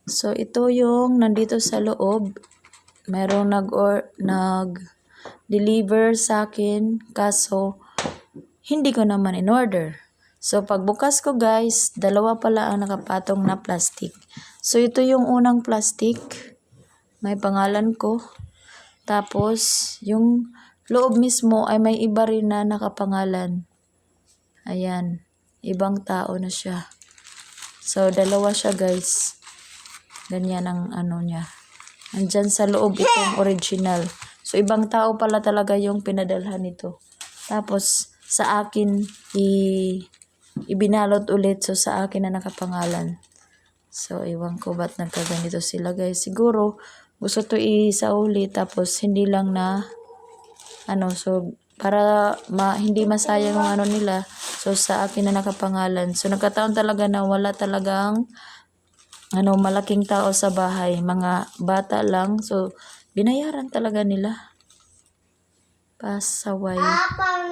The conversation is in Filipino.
So, ito yung nandito sa loob. Merong nag-deliver sa akin. Kaso, hindi ko naman in-order. So, pagbukas ko guys, dalawa pala ang nakapatong na plastic. So, ito yung unang plastic. May pangalan ko. Tapos, yung loob mismo ay may iba rin na nakapangalan. Ayan. Ibang tao na siya. So, dalawa siya guys. Ganyan ang ano niya. Andyan sa loob itong original. So, ibang tao pala talaga yung pinadalhan nito. Tapos, sa akin, ibinalot ulit. So, sa akin na nakapangalan. So, iwan ko ba't nagkaganito sila guys. Siguro, gusto to isauli. Tapos, hindi lang na, so, para hindi masayang yung ano nila. So, sa akin na nakapangalan. So, nagkataon talaga na wala talagang malaking tao sa bahay, mga bata lang. So, binayaran talaga nila. Pasaway.